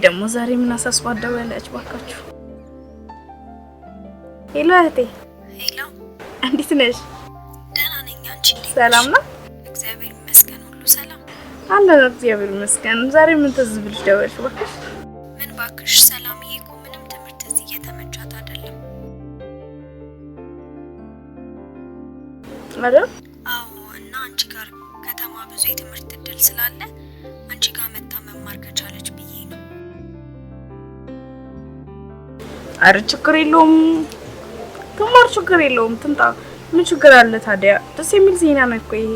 ደግሞ ዛሬ ምን አሳስባደው ያለች ባካችሁ? ሄሎ እህቴ። ሄሎ እንዴት ነሽ? ደህና ነኝ። አንቺ እንዴት? ሰላም ነው? እግዚአብሔር ይመስገን ሁሉ ሰላም አለ። እግዚአብሔር ይመስገን። ዛሬ ምን ተዝብልሽ ደወልሽ ባክሽ? ምን ባክሽ ሰላምዬ እኮ ምንም ትምህርት እዚህ እየተመቻት አይደለም። ማለት? አዎ እና አንቺ ጋር ከተማ ብዙ የትምህርት እድል ስላለ አንቺ ጋር መታ መማር ከቻለች ብዬ ነው። አረ ችግር የለውም ትማር፣ ችግር የለውም ትምጣ። ምን ችግር አለ ታዲያ? ደስ የሚል ዜና ነው እኮ ይሄ።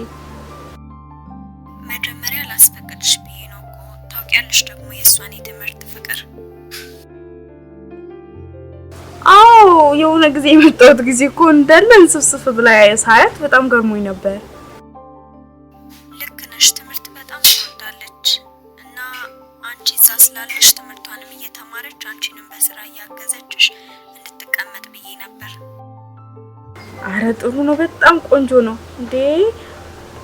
መጀመሪያ ላስፈቅድሽ ብዬ ነው እኮ ታውቂያለሽ ደግሞ የእሷን የትምህርት ፍቅር። አዎ የሆነ ጊዜ የመጣሁት ጊዜ እኮ እንዳለ እንስፍስፍ ብላ ሳያት በጣም ገርሞኝ ነበር። ልክ ነሽ፣ ትምህርት በጣም ትወዳለች እና አንቺ እዛ ስላለሽ ትምህርቷንም እየተማረች አንቺንም በስራ እያገዘችሽ እንድትቀመጥ ብዬ ነበር። አረ ጥሩ ነው፣ በጣም ቆንጆ ነው እንዴ።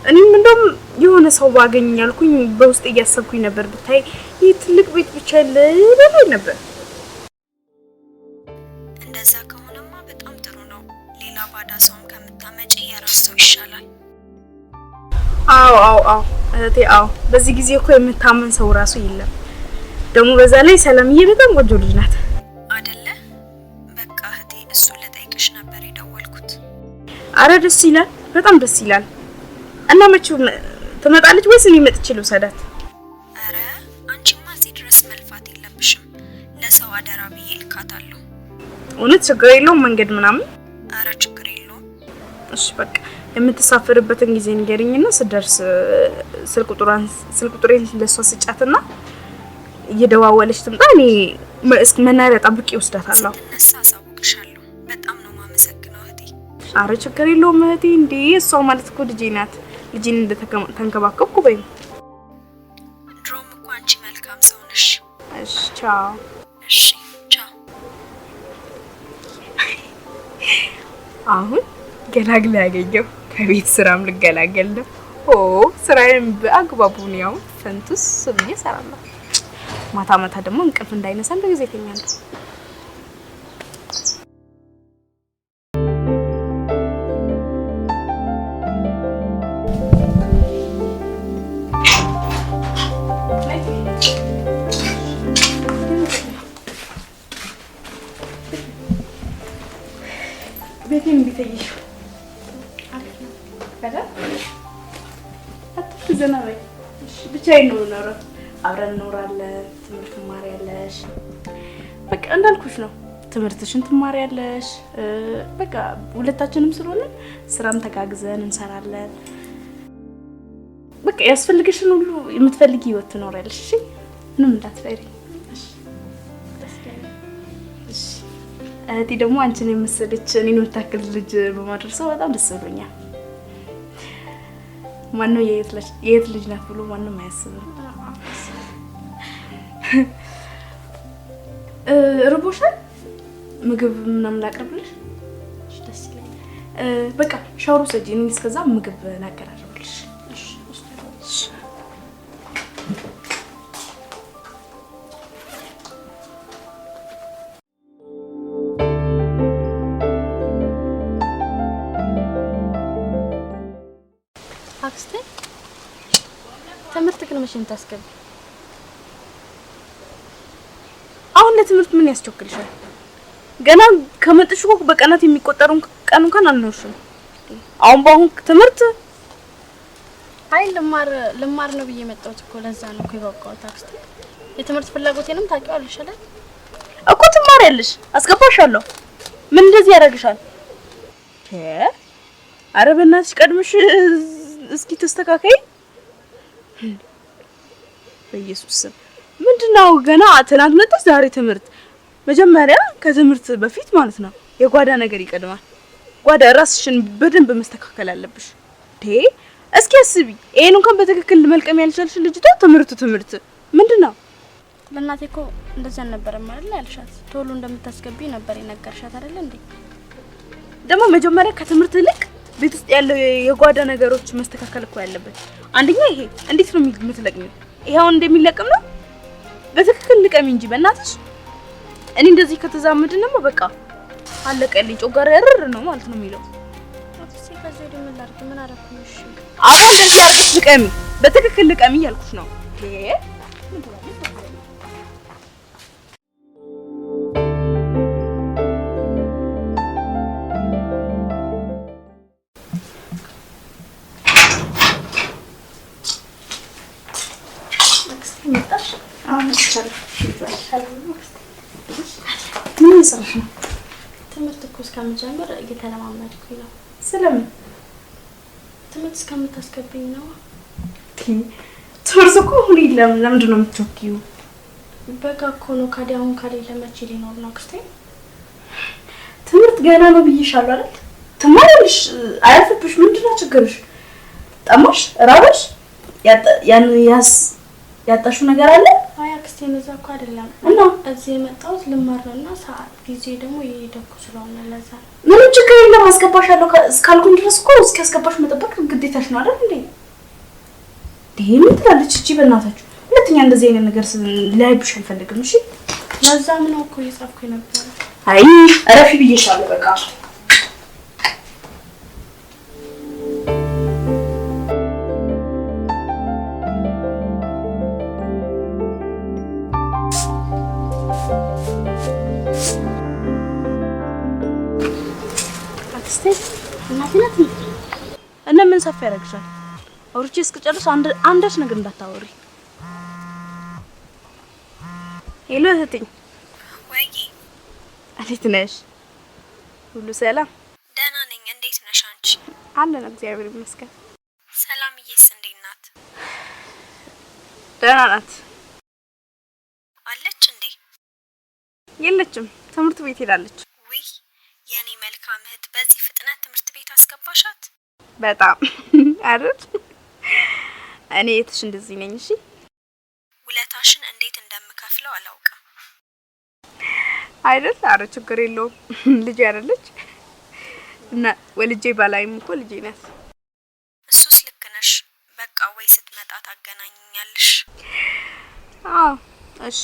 እኔም እንደውም የሆነ ሰው ባገኝ ያልኩኝ በውስጥ እያሰብኩኝ ነበር። ብታይ ይህ ትልቅ ቤት ብቻ ለበላይ ነበር። እንደዛ ከሆነማ በጣም ጥሩ ነው። ሌላ ባዳ ሰውም ከምታመጪ የራስ ሰው ይሻላል። አዎ እህቴ፣ አዎ በዚህ ጊዜ እኮ የምታመን ሰው ራሱ የለም። ደግሞ በዛ ላይ ሰላምዬ በጣም ቆንጆ ልጅ ናት አይደለ? በቃ እህቴ እሱ ልጠይቅሽ ነበር የደወልኩት። አረ ደስ ይላል፣ በጣም ደስ ይላል። እና መቼው ትመጣለች ወይስ እኔ መጥቼ ልውሰዳት? አረ አንቺማ እዚህ ድረስ መልፋት የለብሽም። ለሰው አደራ ብዬ ልካታለሁ። እውነት ችግር የለውም መንገድ ምናምን? አረ ችግር የለውም። እሺ በቃ የምትሳፈርበትን ጊዜ ንገሪኝና ስደርስ ስልክ ቁጥሬን ለሷ ስጫትና እየደዋወለች ትምጣ። እኔ መናሪያ ጠብቄ ወስዳታለሁ። ስትነሳ አሳውቅሻለሁ። በጣም ነው ማመሰግነው እህቴ። አረ ችግር የለውም እህቴ። እንዴ እሷ ማለት እኮ ልጄ ናት። ልጄን እንደተንከባከብኩ በይ። ድሮም እኮ አንቺ መልካም ሰው ነሽ። እሺ ቻው። እሺ ቻው። አሁን ገላግላ ያገኘው ከቤት ስራም ልገላገል ነው። ስራዬን በአግባቡ ነው ፈንቱስ ብዬ እሰራለሁ። ማታ ደግሞ እንቅልፍ እንዳይነሳን በጊዜ ተኛለሁ። ቤቴን ቢተይሽ ዘናበይ ብቻዬን ነው የምኖረው። አብረን እንኖራለን። ትምህርት ትማሪያለሽ። በቃ እንዳልኩሽ ነው። ትምህርትሽን ትማሪያለሽ። በቃ ሁለታችንም ስለሆነ ስራም ተጋግዘን እንሰራለን። በቃ ያስፈልግሽን ሁሉ የምትፈልጊ ህይወት ትኖሪያለሽ። እሺ ምንም እንዳትፈሪ። እሺ እህቴ ደግሞ አንቺን የመሰለች እኔን የምታክል ልጅ በማድረሰው በጣም ደስ ብሎኛል። ማነው የየት ልጅ ናት ብሎ ማንም አያስብም። ርቦሻል? ምግብ ምናምን ላቀርብልሽ? እሺ ደስ ይለኛል። በቃ ሻወር ውሰጂ፣ እኔ እስከዛ ምግብ ላቀራርብልሽ። እሺ እሺ። አክስቴ ትምህርት ግን መቼም ታስገቢ? አሁን ለትምህርት ምን ያስቸኩልሻል? ገና ከመጥሽ እኮ በቀናት የሚቆጠሩን ቀን እንኳን አልኖርሽም። አሁን ትምህርት አይ ልማር ነው ብዬ መጣሁት እኮ። ለዛ ነው እኮ የበቃሁት አክስቴ። የትምህርት ፍላጎቴንም ታውቂዋለሽ አይደል? እኮ ትማሪያለሽ፣ አስገባሻለሁ። ምን እንደዚህ ያደርግሻል? አረ በእናትሽ ቀድመሽ እስኪ ተስተካከይ። በኢየሱስ ስም ምንድነው? ገና ትናንት መጣሽ ዛሬ ትምህርት። መጀመሪያ ከትምህርት በፊት ማለት ነው የጓዳ ነገር ይቀድማል። ጓዳ ራስሽን በደንብ መስተካከል አለብሽ። እስኪ አስቢ። ይሄን እንኳን በትክክል መልቀም ያልቻልሽ ልጅቷ ትምህርት ምንድነው? ለእናቴ እኮ እንደዛ ነበር ማለት ያልሻት። ቶሎ እንደምታስገቢ ነበር የነገርሻት አይደል እንዴ? ደግሞ መጀመሪያ ከትምህርት ልክ ቤት ውስጥ ያለው የጓዳ ነገሮች መስተካከል እኮ ያለበት። አንደኛ ይሄ እንዴት ነው የምትለቅሚው? ይሄው እንደሚለቅም ነው በትክክል ልቀሚ እንጂ በእናትሽ። እኔ እንደዚህ ከተዛመድን ነው በቃ አለቀልኝ። ጮጋራ ያረር ነው ማለት ነው የሚለው። አክስቴ ከዚህ ወዲህ ምን ላድርግ? ምን አደረኩሽ? አሁን እንደዚህ አድርገሽ ልቀሚ፣ በትክክል ልቀሚ እያልኩሽ ነው። ምን ይሰራሽ ነው? ትምህርት እኮ እስከምጀምር እየተለማመድኩኝ ነው። ስለምን? ትምህርት እስከምታስገብኝ ነው። ትምህርት እኮ ሁሉ ለምንድን ነው የምትወኪው? በቃ እኮ ነው። ካዲያውን ካሌለ መቼ ሊኖር ነው አክስቴ? ትምህርት ገና ነው ብዬሻለሁ አይደል? ትማሪያለሽ፣ አያልፍብሽ። ምንድን ነው ችግርሽ? ጠማሽ? ራበሽ? ያጣሽው ነገር አለ? አይ አክስቴ እንደዛ እኮ አይደለም። እና እዚህ የመጣሁት ልማር ነውና ሰዓት ጊዜ ደግሞ እየሄደኩ ስለሆነ ለዛ ነው። ምንም ችግር የለም። አስገባሻለሁ እስካልኩኝ ድረስ እኮ እስኪያስገባሽ መጠበቅ ግዴታሽ ነው አይደል እንዴ? ምን ትላለች እቺ? በእናታችሁ ሁለተኛ እንደዚህ አይነት ነገር ላይብሽ አልፈልግም። እሺ ለዛም ነው እኮ እየጻፍኩኝ ነበር። አይ እረፊ ብዬሻለሁ በቃ። እና ምን ሰፋ ያደርግሻል? አውርቼ እስክጨርስ አንዳች ነገር እንዳታወሪ። ሄሎ እህቴ። ወይ እንዴት ነሽ? ሁሉ ሰላም? ደህና ነኝ። እንዴት ነሽ አንቺ? አለን እግዚአብሔር ይመስገን። ሰላምዬስ እንዴት ናት? ደህና ናት። አለች እንዴ? የለችም፣ ትምህርት ቤት ሄዳለች። ውይ የኔ መልካም እህት፣ በዚህ ፍጥነት ትምህርት ቤት አስገባሻት? በጣም አይደል? እኔ እህትሽ እንደዚህ ነኝ። እሺ ውለታሽን እንዴት እንደምከፍለው አላውቅም አይደል? አረ ችግር የለውም። ልጅ አይደለች እና ወልጄ ባላይም እኮ ልጄ ናት። እሱስ ልክ ነሽ። በቃ ወይ ስትመጣ ታገናኝኛለሽ? አዎ እሺ።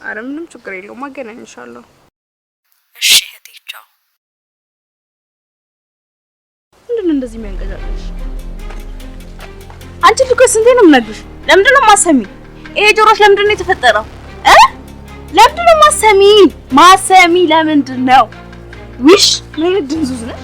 አረ ምንም ችግር የለውም፣ አገናኝሻለሁ። እሺ እህቴ ቻው። ምንድነው እንደዚህ የሚያንቀዛቅዝሽ? አንቺ ልጅ ስንቴ ነው የምነግርሽ? ለምንድን ነው ማሰሚ? ይሄ ጆሮሽ ለምንድን ነው የተፈጠረው? ለምንድን ነው ማሰሚ ለምንድን ነው? ውሽ ምን ድንዙዝ ነሽ?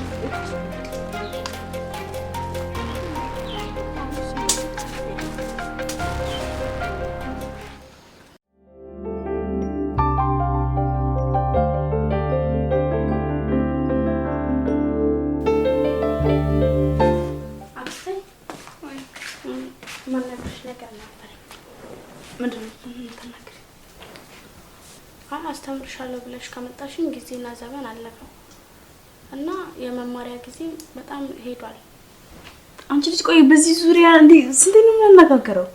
አስተምርሻለሁ ብለሽ ከመጣሽኝ ጊዜና ዘመን አለፈው እና የመማሪያ ጊዜ በጣም ሄዷል። አንቺ ልጅ ቆይ፣ በዚህ ዙሪያ እንዴ ስንቴ ነው የምንነጋገረው?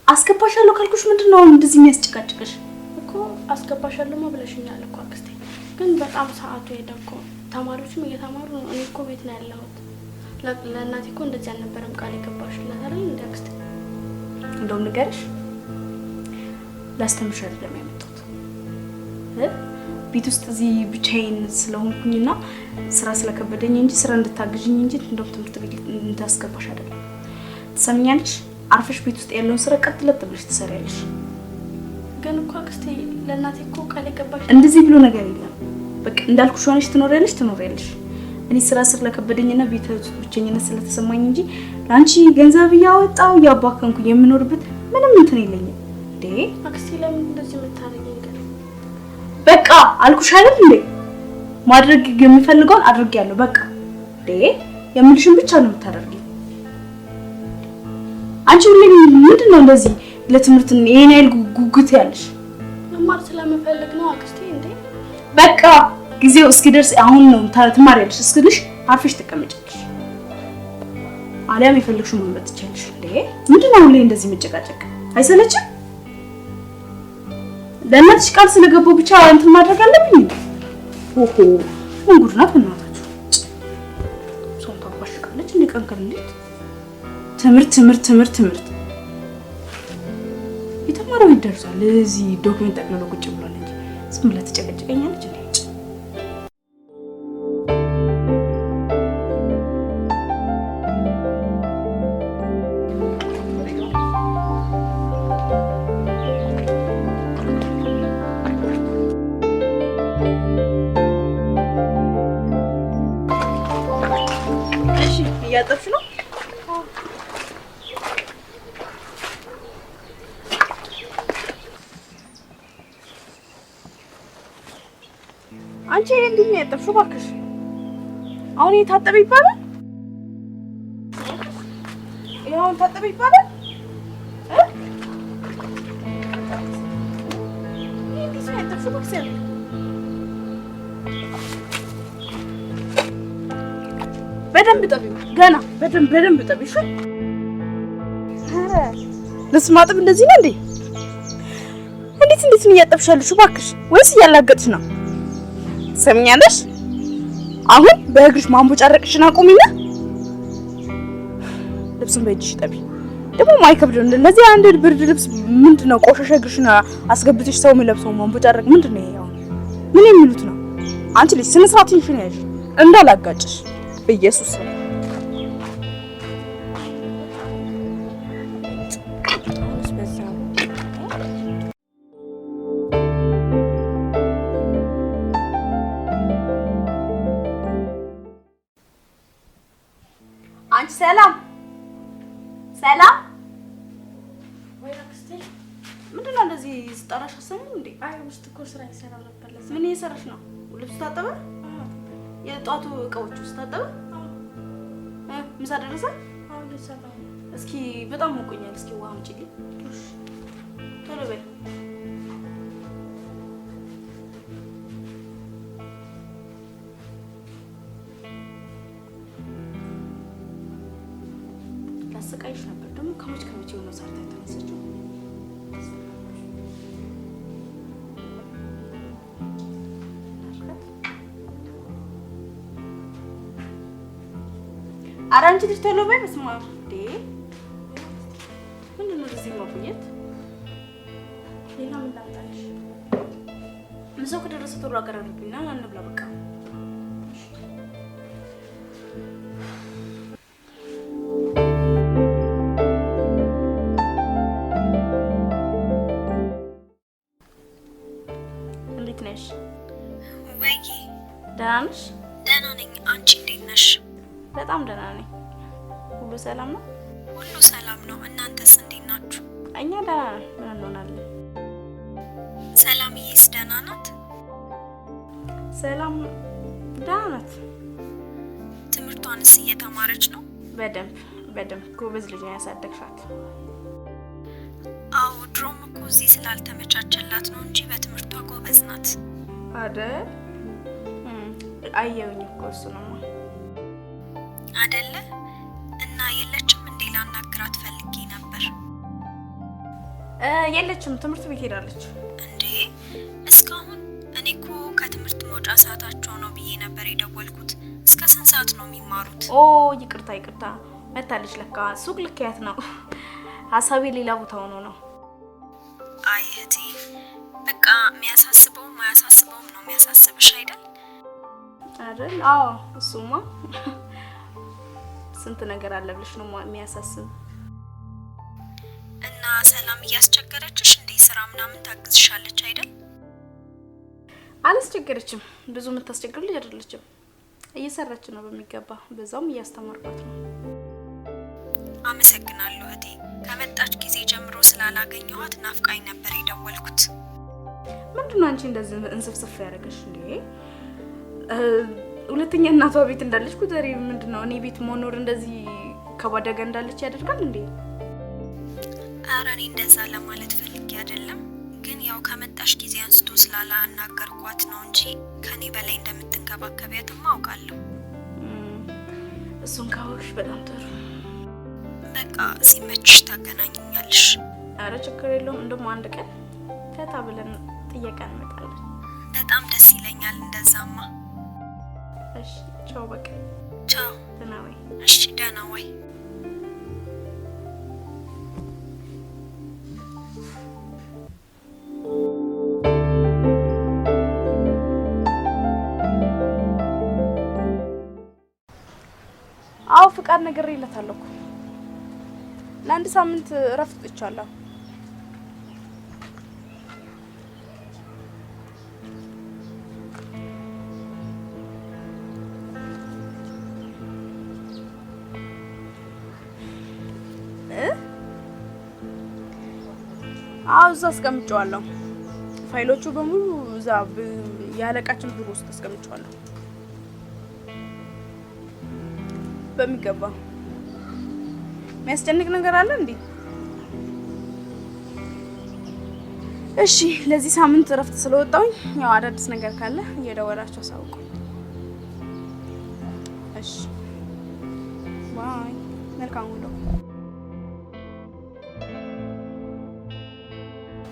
አስገባሻለሁ ካልኩሽ ምንድነው እንደዚህ የሚያስጨቃጭቅሽ? እኮ አስገባሻለሁ ብለሽኛል እኮ አክስቴ፣ ግን በጣም ሰዓቱ ሄደ እኮ። ተማሪዎችም እየተማሩ ነው። እኔ እኮ ቤት ነው ያለሁት። ለእናቴ እኮ እንደዚህ አልነበረም ቃል የገባሽላት አይደል እንዴ አክስቴ? እንደውም ንገርሽ ላስተምርሽ አይደለም ያመጣሁት። ቤት ውስጥ እዚህ ብቻዬን ስለሆንኩኝና ስራ ስለከበደኝ እንጂ ስራ እንድታግዥኝ እንጂ እንደው ትምህርት ቤት እንታስገባሽ አይደለም። ትሰምኛለሽ? አርፈሽ ቤት ውስጥ ያለውን ስራ ቀጥ ለጥ ብለሽ ትሰሪያለሽ። ግን እኮ አክስቴ ለእናቴ እኮ ቃል የገባሽ እንደዚህ ብሎ ነገር የለም። በቃ እንዳልኩሽ ሆነሽ ትኖሪያለሽ። እኔ ስራ ስለከበደኝና ቤት ውስጥ ብቸኝነት ስለተሰማኝ እንጂ ለአንቺ ገንዘብ እያወጣው እያባከንኩኝ የምኖርበት ምንም እንትን የለኝም። አክስቴ ለምን እንደዚህ የምታረጊኝ? በቃ አልኩሽ አይደል እንዴ? ማድረግ የምፈልገውን አድርጌያለሁ። በቃ የምልሽን ብቻ ነው የምታደርጊው። አንቺ ሁሌ ምንድነው እንደዚህ ለትምህርት ይሄን ያህል ጉጉት ያለሽ? መማር ስለምፈልግ ነው አክስቴ። እንዴ በቃ ጊዜው እስኪደርስ አሁን ነው ትማሪያለሽ እስክልሽ አርፈሽ ተቀመጫለሽ። አሊያም የፈለግሽውን መምረጥ ትችያለሽ። ምንድነው ሁሌ እንደዚህ መጨቃጨቅ? አይሰለችም? ለእናትሽ ቃል ስለገባው ብቻ እንትን ማድረግ አለብኝ? ኦሆ ምን ጉድ ናት በእናታችሁ። ሰው ታባሽቃለች እንዴ? ቀንከር እንዴት ትምህርት ተማሪው ይደርሳል። እዚህ ዶክመንት ጠቅልሎ ቁጭ ብሏል እንጂ ዝም ብላ ተጨቀጨቀኛለች እንዴ? እሺ እያጠብሽ ነው? አንቺ እንዴት ነው ያጠብሽው? እባክሽ አሁን የታጠበ ይባላል? ይሄውን ታጠበ ይባላል? እንዴት ነው ያጠብሽው? እባክሽ በደንብ ጠቢው፣ ገና በደንብ ጠቢው። እሺ ኧረ ልብስ ማጠብ እንደዚህ ነው እንዴ? እንዴት ነው እያጠብሻለሽ? እባክሽ ወይስ እያላገጥሽ ነው? ሰምኛለሽ? አሁን በእግርሽ ማንቦጫረቅሽን አቁሚና ልብሱን በእጅሽ ጠቢ። ደግሞ ማይከብደው እንደዚህ አንድ ብርድ ልብስ ምንድነው? ቆሻሻ እግርሽን አስገብተሽ ሰው የሚለብሰው ማንቦጫረቅ ምንድነው? ይሄ ምን የሚሉት ነው? አንቺ ልጅ ስነ ስርዓትሽ ነው ያዥ፣ እንዳላጋጭሽ በኢየሱስ ነው። አንቺ ሰላም ወይ አክስቴ፣ ምንድነው እንደዚህ ስጠራሽ አሰማኝ እንዴ? አይ ውስጥ እኮ ስራ ይሰራ ነበር። ለዛ ምን እየሰራሽ ነው? ልብስ ታጠበ? የጧቱ እቃዎች ውስጥ ታጠበ? ምሳ ደረሰ? አሁን ልሰራ ነው። እስኪ በጣም ሞቆኛል። እስኪ ውሃ አምጪልኝ ቶሎ በይ። ላሰቃይሽ ነበር ደግሞ ከመች የሆነ ሰርታ የተነሳችው። ኧረ አንቺ ልጅ ቶሎ በይ። በስመ አብ እንዴ! ምንድን ነው እዚህ ማቆየት? ሌላ ምን ላምጣልሽ? ምሳው ከደረሰ ቶሎ አቀራርቢና እንብላ በቃ። እንዴት ነሽ? ወይ ደህና ነሽ? ደህና ነኝ። አንቺ እንዴት ነሽ? በጣም ደህና ነኝ። ሁሉ ሰላም ነው? ሁሉ ሰላም ነው። እናንተስ እንዴት ናችሁ? እኛ ደህና ነን። ምን እንሆናለን? ሰላምዬስ ደህና ናት? ሰላም ደህና ናት። ትምህርቷንስ እየተማረች ነው? በደንብ ጎበዝ ልጅ ነው ያሳደግሻት። አዎ ድሮም እኮ እዚህ ስላልተመቻቸላት ነው እንጂ በትምህርቷ ጎበዝ ናት አይደል? አየሁኝ እኮ እሱንማ አይደለ? እና የለችም እንዴ? ላናግራት ፈልጌ ነበር። የለችም፣ ትምህርት ቤት ሄዳለች። እንዴ እስካሁን? እኔ እኮ ከትምህርት መውጫ ሰዓታቸው ነው ብዬ ነበር የደወልኩት። እስከ ስንት ሰዓት ነው የሚማሩት? ኦ ይቅርታ መታለች። ለካ ሱቅ ልክያት ነው። ሀሳቤ ሌላ ቦታ ሆኖ ነው። አይ እህቴ፣ በቃ የሚያሳስበውም ማያሳስበውም ነው የሚያሳስብሽ አይደል? አይደል? አዎ እሱማ ስንት ነገር አለ ብለሽ ነው የሚያሳስብ። እና ሰላም እያስቸገረችሽ እንዴ? ስራ ምናምን ታግዝሻለች አይደል? አላስቸገረችም። ብዙ የምታስቸግር ልጅ አይደለችም። እየሰራች ነው በሚገባ። በዛውም እያስተማርኳት ነው። አመሰግናለሁ እህቴ። ከመጣች ጊዜ ጀምሮ ስላላገኘኋት ናፍቃኝ ነበር የደወልኩት። ምንድነው አንቺ እንደዚህ እንስፍስፍ ያደረገሽ እንዴ? ሁለተኛ እናቷ ቤት እንዳለች ቁጥሪ ምንድነው? እኔ ቤት መኖር እንደዚህ ከባደገ እንዳለች ያደርጋል እንዴ? ኧረ እኔ እንደዛ ለማለት ፈልጌ አይደለም፣ ግን ያው ከመጣሽ ጊዜ አንስቶ ስላላናገርኳት ነው እንጂ ከኔ በላይ እንደምትንከባከቢያትማ አውቃለሁ። እሱን ካወቅሽ በጣም ጥሩ። በቃ ሲመችሽ ታገናኝኛለሽ። ኧረ ችግር የለውም። እንደውም አንድ ቀን ፈታ ብለን ጥየቃ እንመጣለን። በጣም ደስ ይለኛል እንደዛማ። እሺ ቻው። በቃ ቻው። ደህና ወይ? እሺ ደህና ወይ? ፍቃድ ነግሬለታለሁ እኮ ለአንድ ሳምንት እረፍት ጥቻለሁ። እዛ አስቀምጨዋለሁ። ፋይሎቹ በሙሉ እዛ ያለቃችን ቢሮ ውስጥ አስቀምጨዋለሁ። በሚገባ የሚያስጨንቅ ነገር አለ እንዴ? እሺ፣ ለዚህ ሳምንት እረፍት ስለወጣሁኝ ያው አዳዲስ ነገር ካለ እየደወላችሁ አሳውቁ። እሺ፣ ባይ። መልካም ውሎ።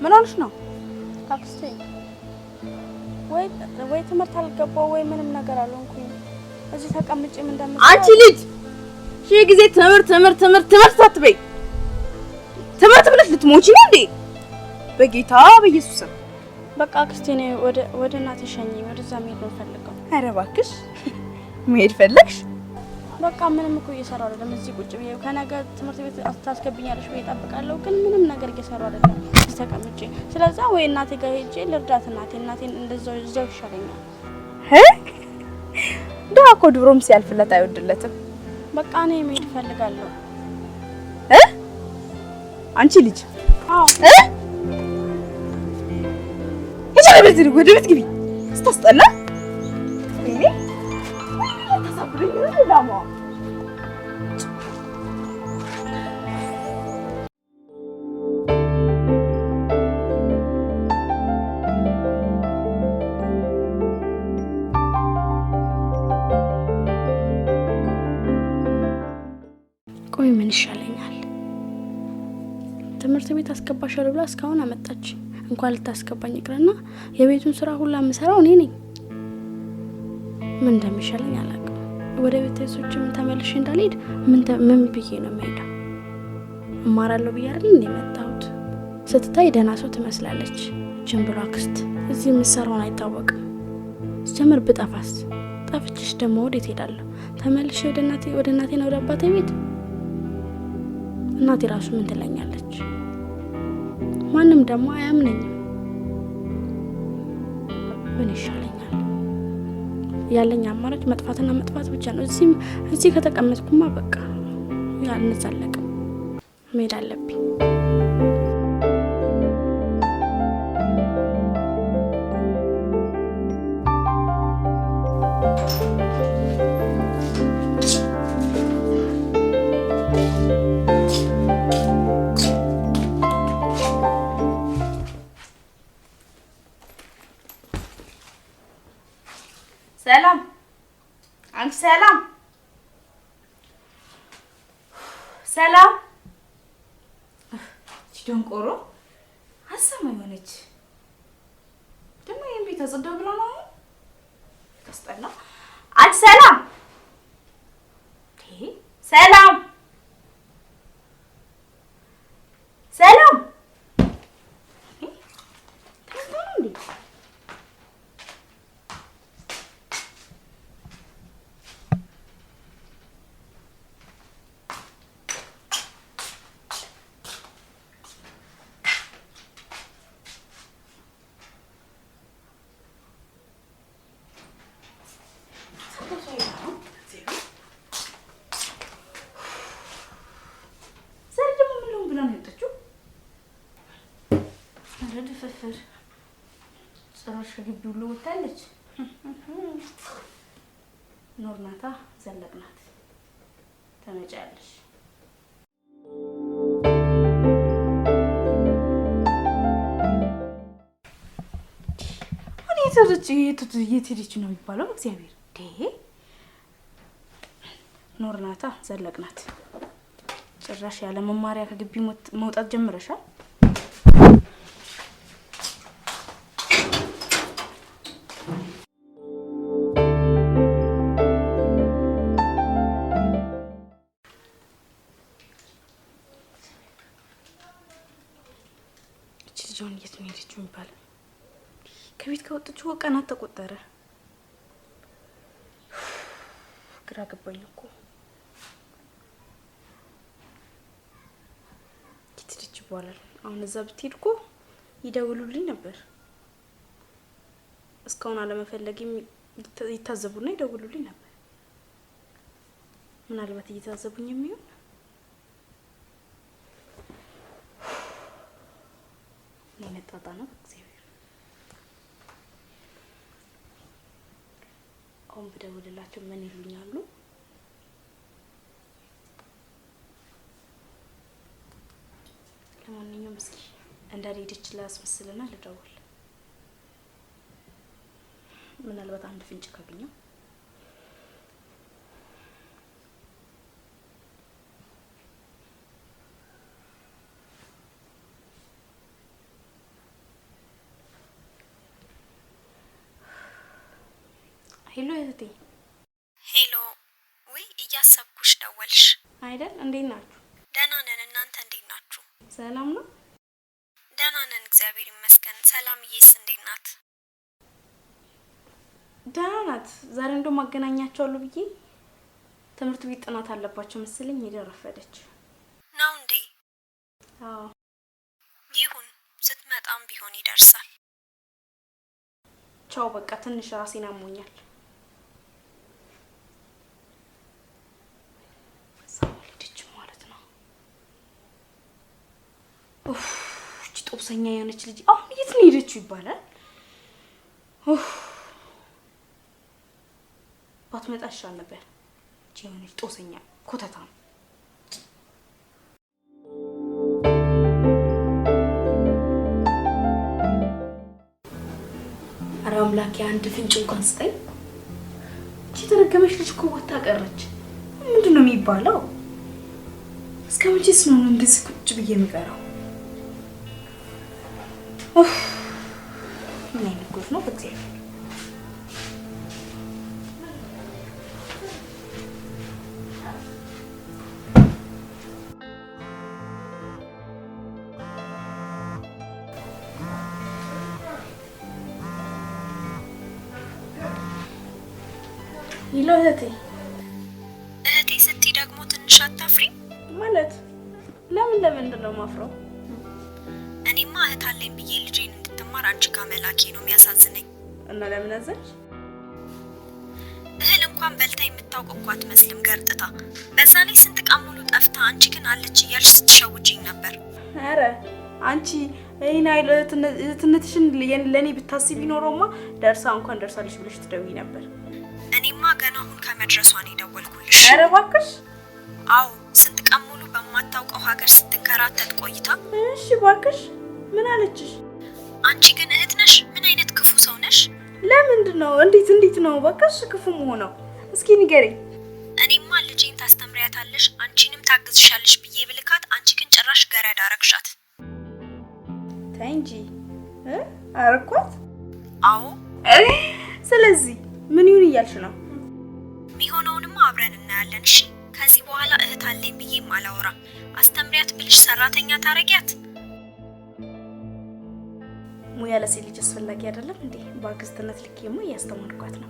ምን ሆነሽ ነው አክስቴ? ወይ ትምህርት አልገባው ወይ ምንም ነገር አልሆንኩኝ። እዚህ ተቀምጬ ምን እንደምትል አንቺ ልጅ ሺህ ጊዜ ትምህርት አትበይ። ትምህርት ብለሽ ልትሞቺ ነው እንዴ? በጌታ በኢየሱስ ስም በቃ አክስቴ ነኝ። ወደ እናቴ ሸኘኝ። ወደዛ መሄድ ነው ፈልገው። ኧረ እባክሽ መሄድ ፈለግሽ? በቃ ምንም እኮ እየሰራሁ አይደለም። እዚህ ቁጭ ብዬ ከነገ ትምህርት ቤት ታስገብኛለሽ ብዬ እጠብቃለሁ፣ ግን ምንም ነገር እየሰራሁ አይደለም እዚህ ተቀምጬ። ስለዛ ወይ እናቴ ጋር ሄጄ ልርዳት። እናቴን እንደዛው ይሻለኛል። ድሀ እኮ ድሮም ሲያልፍለት አይወድለትም። በቃ እኔ መሄድ እፈልጋለሁ። አንቺ ልጅ አዎ ወደ ቤት ግቢ። ስታስጠላ እኔ ተሳብረኝ ነው ላማ። ቆይ ምን ይሻለኛል? ትምህርት ቤት አስገባሻለሁ ብላ እስካሁን አመጣች። እንኳን ልታስገባኝ ይቅርና የቤቱን ስራ ሁላ የምሰራው እኔ ነኝ። ምን እንደሚሻለኝ አላውቅም። ወደ ቤተሰቦችም ተመልሼ እንዳልሄድ ምን ብዬ ነው የምሄደው? እማራለሁ ብዬ አይደል እንደ መጣሁት። ስትታይ ደህና ሰው ትመስላለች። ጅም ብሎ አክስት እዚህ የምሰራውን አይታወቅም። ስጀምር ብጠፋስ? ጠፍቼሽ ደግሞ ወዴት ሄዳለሁ? ተመልሼ ወደ እናቴ ነው ወደ አባቴ ቤት። እናቴ ራሱ ምን ትለኛለች? ማንም ደግሞ አያምነኝም። ምን ይሻለኛል? ያለኝ አማራጭ መጥፋትና መጥፋት ብቻ ነው። እዚህ ከተቀመጥኩማ በቃ አንዛለቅም። መሄድ አለብኝ። ሰላም አንቺ ሰላም ደንቆሮ አሰማኝ ሆነች። ደግሞ ይሄን ቤት አጽዳው ብላ ነው ተስጠላ። አንቺ ሰላም ሰላም ፍርፍር ጭራሽ ከግቢው ሁሉ ወጣለች። ኖርናታ ዘለቅናት ተመጫለሽ። እኔ የት ሄደች ነው የሚባለው? እግዚአብሔር ኖርናታ ዘለቅናት። ጭራሽ ያለ መማሪያ ከግቢው መውጣት ጀምረሻል። ጆን የት ነው የሄደችው የሚባለው? ከቤት ከወጣች ቀናት ተቆጠረ። ግራ ገባኝ እኮ። ይባላል? አሁን እዛ ብትሄድ እኮ ይደውሉልኝ ነበር። እስካሁን አለመፈለግም ይታዘቡና ይደውሉልኝ ነበር። ምናልባት እየታዘቡኝ የሚሆን ነው መጣጣ ነው እግዚአብሔር። አሁን ብደውልላቸው ምን ይሉኛሉ? ለማንኛውም እስኪ እንዳልሄደች ላስመስልና ልደውል። ምናልባት አንድ ፍንጭ ካገኘው ሄሎ እህቴ። ሄሎ። ወይ እያሰብኩሽ ደወልሽ አይደል? እንዴት ናችሁ? ደህና ነን። እናንተ እንዴት ናችሁ? ሰላም ነው? ደህና ነን እግዚአብሔር ይመስገን። ሰላምዬስ እንዴት ናት? ደህና ናት። ዛሬ እንደው ማገናኛቸዋለሁ ብዬ ትምህርት ቤት ጥናት አለባቸው መሰለኝ የደረፈደች ነው እንዴ? አዎ። ይሁን፣ ስትመጣም ቢሆን ይደርሳል። ቻው። በቃ ትንሽ ራሴን አሞኛል። እቺ ጦሰኛ የሆነች ልጅ አሁን የት ነው ሄደችው ይባላል? ባትመጣ ይሻል ነበር። እቺ የሆነች ጦሰኛ ኮተታ ነው። ኧረ አምላኬ አንድ ፍንጭ እንኳን ስጠኝ። እቺ የተረገመች ልጅ እኮ ወጣ ቀረች። ምንድን ነው የሚባለው? እስከ መቼስ ነው እንደዚህ ቁጭ ብዬ የምቀረው? ምን አይነት ጉድ ነው በእግዚአብሔር። ይሎ እህቴ ስትይ ደግሞ ትንሽ አታፍሪ? ማለት ለምንድን ነው ማፍረው? እኔማ እህት አለኝ ብዬ ልጄን እንድትማር አንቺ ጋር መላኬ ነው የሚያሳዝነኝ። እና ለምን አዘንሽ? እህል እንኳን በልታ የምታውቅ እኮ አትመስልም ገርጥታ። በዛ ላይ ስንት ቀን ሙሉ ጠፍታ አንቺ ግን አለች እያልሽ ስትሸውጂኝ ነበር። ኧረ አንቺ እኔ እህትነትሽን ለኔ ብታስቢ ኖሮማ ደርሳ እንኳን ደርሳለሽ ብለሽ ትደውይ ነበር። እኔማ ገና አሁን ከመድረሷ ነው የደወልኩልሽ። ኧረ እባክሽ። አዎ፣ ስንት ቀን ሙሉ በማታውቀው ሀገር ስትንከራተት ቆይታ። እሺ እባክሽ፣ ምን አለችሽ? አንቺ ግን እህት ነሽ? ምን አይነት ክፉ ሰው ነሽ? ለምንድን ነው እንዴት ነው እባክሽ ክፉ መሆነው? እስኪ ንገሪኝ። እኔማ ልጄን ታስተምሪያታለሽ አንቺንም ታግዝሻለሽ ብዬ ብልካት፣ አንቺ ግን ጭራሽ ገረድ አረግሻት። ተይ እንጂ አረኳት? አዎ። ስለዚህ ምን ይሁን እያልሽ ነው? የሚሆነውንማ አብረን እናያለን። እሺ፣ ከዚህ በኋላ እህት አለኝ ብዬም አላወራ። አስተምሪያት ብልሽ ሰራተኛ ታረጊያት? ሙያ ለሴት ልጅ አስፈላጊ አይደለም እንዴ? በአክስትነት ልኬማ እያስተማርኳት ነው።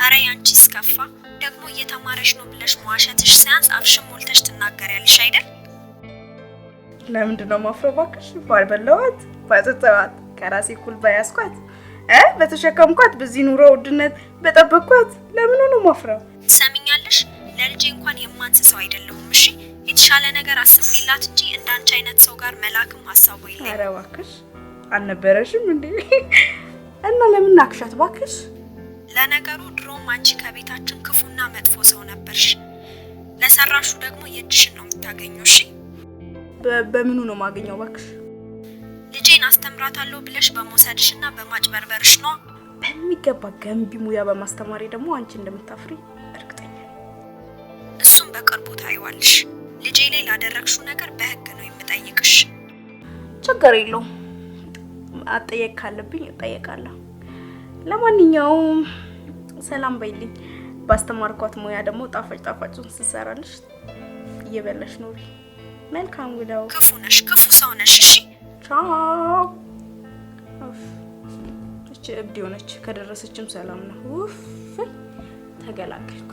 አረ ያንቺስ ከፋ። ደግሞ እየተማረሽ ነው ብለሽ መዋሸትሽ ሳያንስ አፍሽን ሞልተሽ ትናገሪያለሽ አይደል? ለምንድን ነው ማፍረው እባክሽ? ባልበላዋት ባጠጣዋት ከራሴ ኩል ባያስኳት በተሸከምኳት በዚህ ኑሮ ውድነት በጠበቅኳት ለምን ነው ማፍረው? ትሰሚኛለሽ? ለልጄ እንኳን የማንስ ሰው አይደለሁም። እሺ፣ የተሻለ ነገር አስቤላት እንጂ እንዳንቺ አይነት ሰው ጋር መላክም ሀሳቡ የለም። ኧረ እባክሽ አልነበረሽም እንዴ? እና ለምን ናክሻት እባክሽ? ለነገሩ ድሮም አንቺ ከቤታችን ክፉና መጥፎ ሰው ነበርሽ። ለሰራሹ ደግሞ የእጅሽን ነው የምታገኘው። እሺ፣ በምኑ ነው ማገኘው እባክሽ? ልጄን አስተምራታለሁ ብለሽ በመውሰድሽና በማጭበርበርሽ ነው። በሚገባ ገንቢ ሙያ በማስተማሪ ደግሞ አንቺ እንደምታፍሪ እርግጠኛ። እሱም በቅርቡ ታይዋለሽ። ልጄ ላይ ላደረግሽው ነገር በህግ ነው የምጠይቅሽ። ችግር የለውም፣ አጠየቅ ካለብኝ እጠየቃለሁ። ለማንኛውም ሰላም በይልኝ። ባስተማርኳት ሙያ ደግሞ ጣፋጩን ትሰራለሽ፣ እየበላሽ ኑሪ። መልካም ውለው። ክፉ ነሽ፣ ክፉ ሰው ነሽ። እሺ፣ ቻው። እቺ እብድ ሆነች። ከደረሰችም ሰላም ነው። ኡፍ ተገላገልኩ።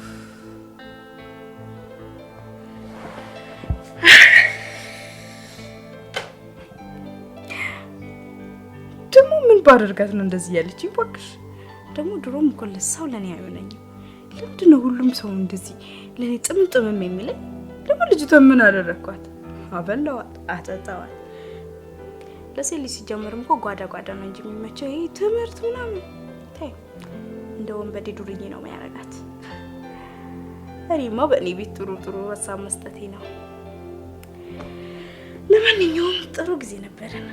ባደርጋት ነው እንደዚህ ያለች ይባክሽ? ደግሞ ድሮም እኮ ለሰው ለኔ አይሆነኝም። ለምንድነው ሁሉም ሰው እንደዚህ ለኔ ጥምጥምም የሚለኝ? ደግሞ ልጅቷ ምን አደረኳት? አበላዋት፣ አጠጣዋት። ለሴሊ ሲጀምርም እኮ ጓዳ ጓዳ ነው እንጂ የሚመቸው ይሄ ትምህርት ምናምን ታይ እንደ ወንበዴ ዱርዬ ነው የሚያረጋት። እኔማ በእኔ ቤት ጥሩ ሀሳብ መስጠቴ ነው። ለማንኛውም ጥሩ ጊዜ ነበረን።